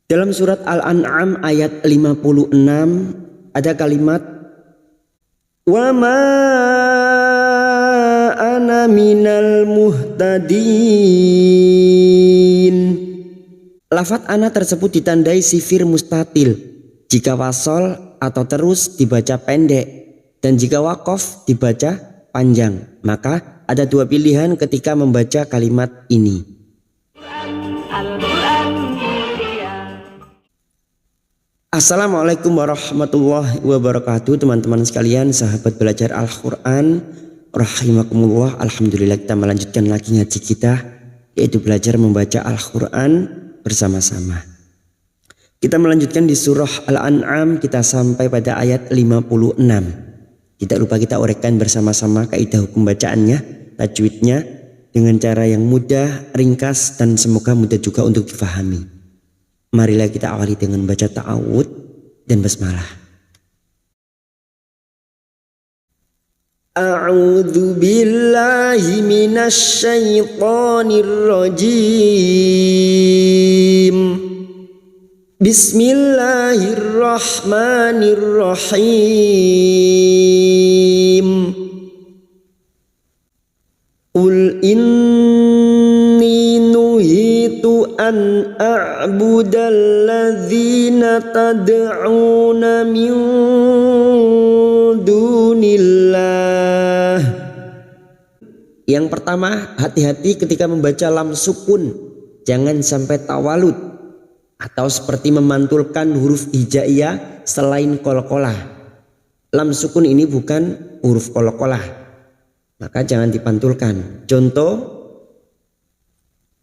Dalam surat Al-An'am ayat 56 ada kalimat wa ma ana minal muhtadin. Lafaz ana tersebut ditandai sifir mustatil jika wasol atau terus dibaca pendek dan jika wakof dibaca panjang. Maka ada dua pilihan ketika membaca kalimat ini. Assalamualaikum warahmatullahi wabarakatuh, teman-teman sekalian, sahabat belajar Al-Quran rahimakumullah. Alhamdulillah, kita melanjutkan lagi ngaji kita, yaitu belajar membaca Al-Quran bersama-sama. Kita melanjutkan di surah Al-An'am, kita sampai pada ayat 56. Tidak lupa kita uraikan bersama-sama kaidah hukum bacaannya, tajwidnya, dengan cara yang mudah, ringkas, dan semoga mudah juga untuk difahami. Marilah kita awali dengan baca ta'awud dan basmalah. A'udzu billahi minasy syaithanir rajim. Bismillahirrahmanirrahim. Qul inni nuhitu an a'budal ladzina tad'una min dunillah. Yang pertama, hati-hati ketika membaca lam sukun, jangan sampai tawalud atau seperti memantulkan huruf hijaiyah selain qalqalah. Lam sukun ini bukan huruf qalqalah, maka jangan dipantulkan. Contoh,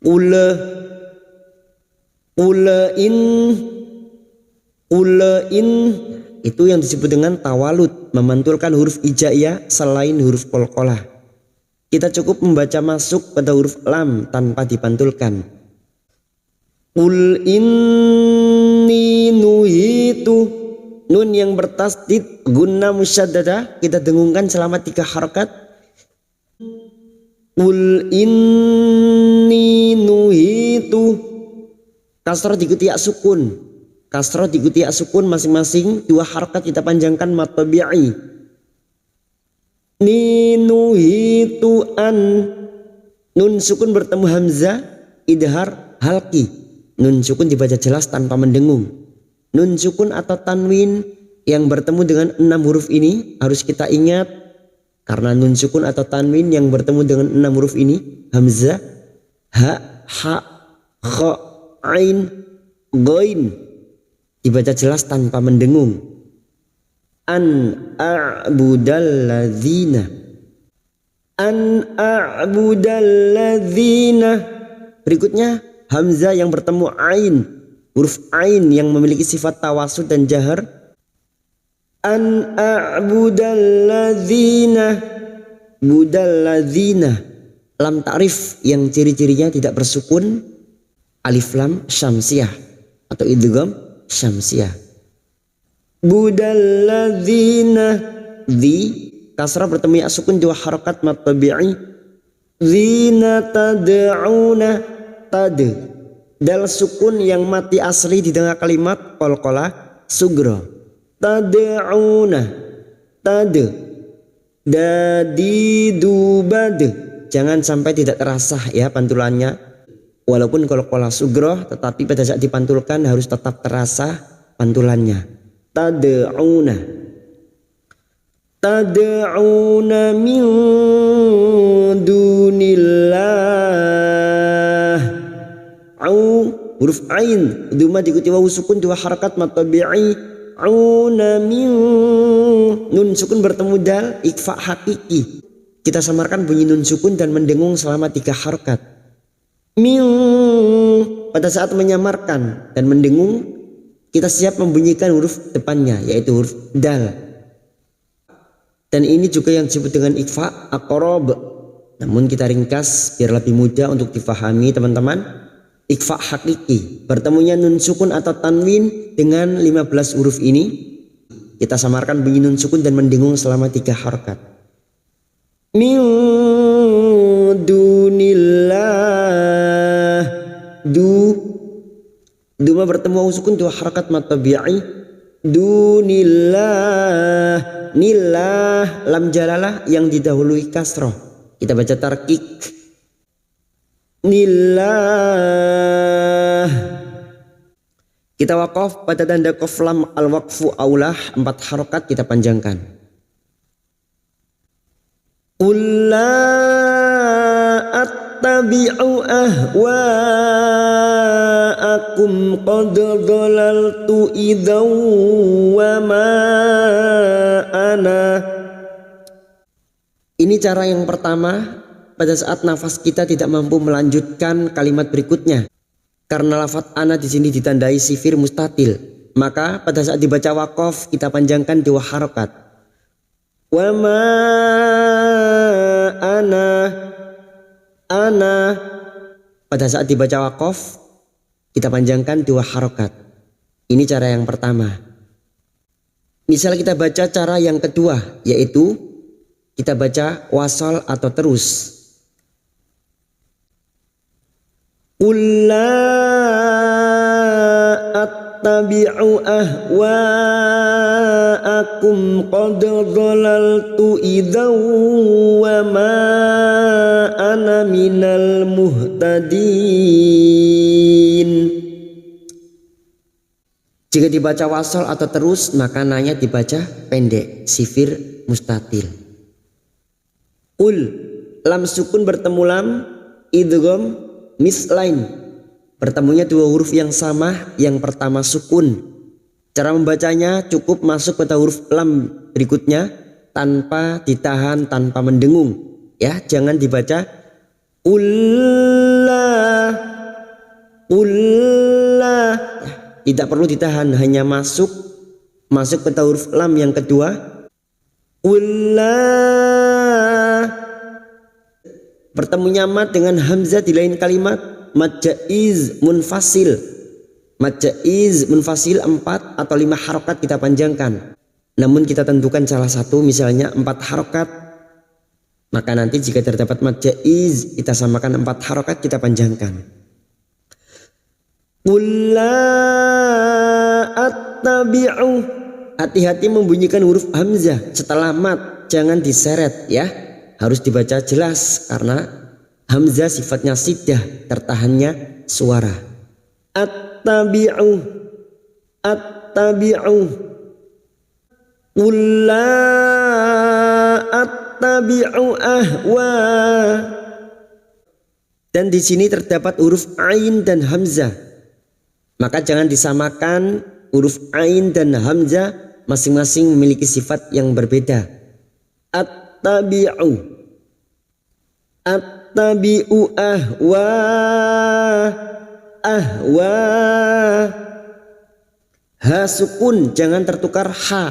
ulain itu yang disebut dengan tawalud, memantulkan huruf hijaiyah selain huruf qalqalah. Kita cukup membaca masuk pada huruf lam tanpa dipantulkan. Qul inni nuhitu, nun yang bertasdid gunna musyaddadah kita dengungkan selama 3 harakat. Qul inni nuhitu, kasrah diikuti ya sukun, kasrah diikuti ya sukun masing-masing 2 harakat kita panjangkan mad tabi'i. Ni nuhitu an, nun sukun bertemu hamzah idhar halqi. Nun sukun dibaca jelas tanpa mendengung. Nun sukun atau tanwin yang bertemu dengan 6 huruf ini harus kita ingat, karena nun sukun atau tanwin yang bertemu dengan 6 huruf ini, hamzah, ha, ha, kha, ain, ghain, dibaca jelas tanpa mendengung. An a'budal ladzina, an a'budal ladzina. Berikutnya hamzah yang bertemu ain, huruf ain yang memiliki sifat tawasud dan jahar. An a'budal ladzina, budal ladzina. Lam ta'rif yang ciri-cirinya tidak bersukun, alif lam syamsiyah atau idgham syamsiyah. Budal ladzina, di kasrah bertemu ya sukun 2 harakat mad tabi'i. Zina tad'una, tad, dal sukun yang mati asli di tengah kalimat qalqalah sugra. Tad'una, tad, dadidubad, jangan sampai tidak terasa ya pantulannya, walaupun qalqalah sugra tetapi pada saat dipantulkan harus tetap terasa pantulannya. Tad'una, tad'una min dunillah. Au, huruf ain duma diikuti wawu sukun 2 harakat mad tabi'i. Auna min, nun sukun bertemu dal ikhfa hakiki, kita samarkan bunyi nun sukun dan mendengung selama 3 harakat. Min, pada saat menyamarkan dan mendengung kita siap membunyikan huruf depannya yaitu huruf dal, dan ini juga yang disebut dengan ikhfa aqrab. Namun kita ringkas biar lebih mudah untuk difahami teman-teman. Ikhfa hakiki, bertemunya nun sukun atau tanwin dengan 15 huruf ini kita samarkan bunyi nun sukun dan mendengung selama 3 harakat. Min dunillah, du, Duma bertemu wawu sukun dua harakat mad tabi'i. Dunillah, nillah lam jalalah yang didahului kasroh. Kita baca tarkik. Nillah. Kita waqaf pada tanda qaf lam al waqfu aulah 4 harakat kita panjangkan. Qul la attabi'u ahwa'akum qad dhalaltu idzaw wa ma ana. Ini cara yang pertama pada saat nafas kita tidak mampu melanjutkan kalimat berikutnya. Karena lafaz ana di sini ditandai sifir mustatil, maka pada saat dibaca waqaf kita panjangkan 2 harakat. Wa ma ana pada saat dibaca waqaf kita panjangkan 2 harakat. Ini cara yang pertama. Misal kita baca cara yang kedua, yaitu kita baca wasal atau terus. Qul la attabi'u ahwa'akum qad dhalaltu idzaw wa ma ana minal muhtadin. Jika dibaca wasal atau terus maka nanya dibaca pendek, sifir mustatil. Qul lam sukun bertemu lam, idgham mislain, bertemunya 2 huruf yang sama, yang pertama sukun. Cara membacanya cukup masuk pada huruf lam berikutnya tanpa ditahan, tanpa mendengung, ya. Jangan dibaca ullah, ullah, tidak perlu ditahan, hanya masuk pada huruf lam yang kedua. Ullah. Bertemunya mad dengan hamzah di lain kalimat, mad jaiz munfasil. Mad jaiz munfasil 4 atau 5 harokat kita panjangkan. Namun kita tentukan salah satu, misalnya 4 harokat. Maka nanti jika terdapat mad jaiz kita samakan 4 harokat kita panjangkan. Qul la attabi'u. Hati-hati membunyikan huruf hamzah setelah mad, jangan diseret ya. Harus dibaca jelas karena hamzah sifatnya siddah, tertahannya suara. Attabi'u, attabi'u. Qul la attabi'u ahwa. Dan di sini terdapat huruf ain dan hamzah. Maka jangan disamakan, huruf ain dan hamzah masing-masing memiliki sifat yang berbeda. Attabi'u, attabi'u ahwa, ahwa. Ha sukun, jangan tertukar ha.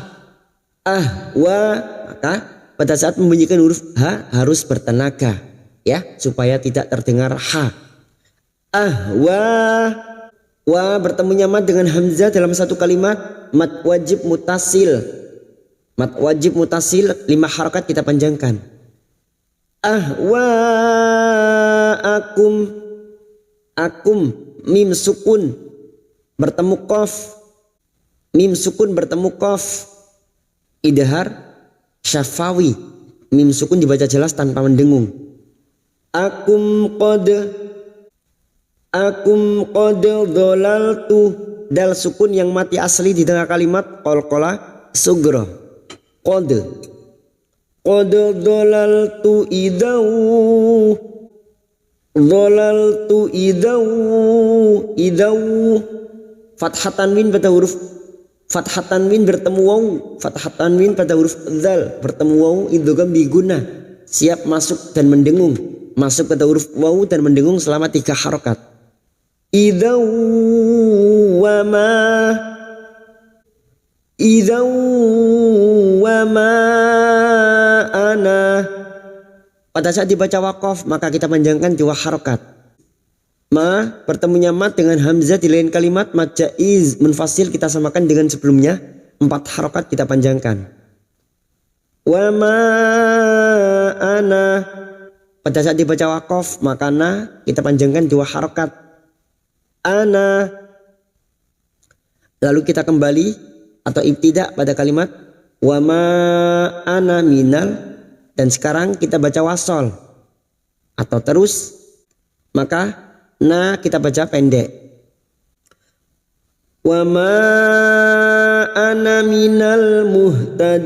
Ahwa, maka pada saat membunyikan huruf ha harus bertenaga ya, supaya tidak terdengar ha. Ahwa. Wa bertemunya mad dengan hamzah dalam satu kalimat, mad wajib mutasil. Mad wajib mutasil 5 harakat kita panjangkan. Ahwa akum, akum mim sukun bertemu qaf, mim sukun bertemu qaf, idhar syafawi, mim sukun dibaca jelas tanpa mendengung. Akum qad dhalaltu, dal sukun yang mati asli di tengah kalimat, qalqalah sugra. Qad dhalaltu idau, dhalaltu idau. Fathah tanwin pada huruf fathah tanwin bertemu waw, fathah tanwin pada huruf dzal bertemu waw, idgham biguna, siap masuk dan mendengung, masuk pada huruf waw dan mendengung selama 3 harokat. Idau wa ma, idau wa ma ana. Pada saat dibaca waqaf maka kita panjangkan 2 harokat. Ma bertemunya mad dengan hamzah di lain kalimat, mad jaiz munfasil kita samakan dengan sebelumnya, 4 harokat kita panjangkan. Wa ma ana. Pada saat dibaca waqaf maka na kita panjangkan 2 harokat. Ana, Lalu kita kembali atau ibtida pada kalimat wa ma ana minal, dan sekarang kita baca wasol atau terus, maka na kita baca pendek. Wa ma ana minal muhtadin.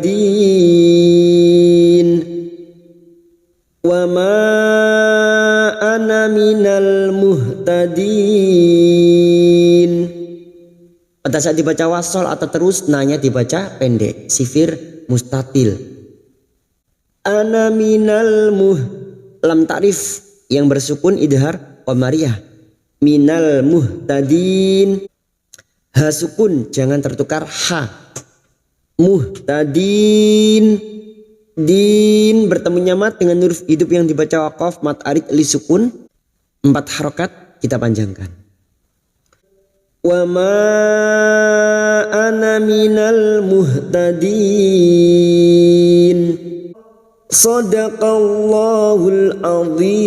Wa ma ana minal muhtadin. Pada saat dibaca wasol atau terus, nanya dibaca pendek, sifir mustatil. Ana minal lam ta'rif yang bersukun idhar qamariyah. Minal muhtadin, ha sukun jangan tertukar ha. Muhtadin, din bertemu mat dengan huruf hidup yang dibaca waqaf mat arid li sukun, 4 harokat kita panjangkan. Wa ma ana minal muhtadin. Shadaqallahul azim.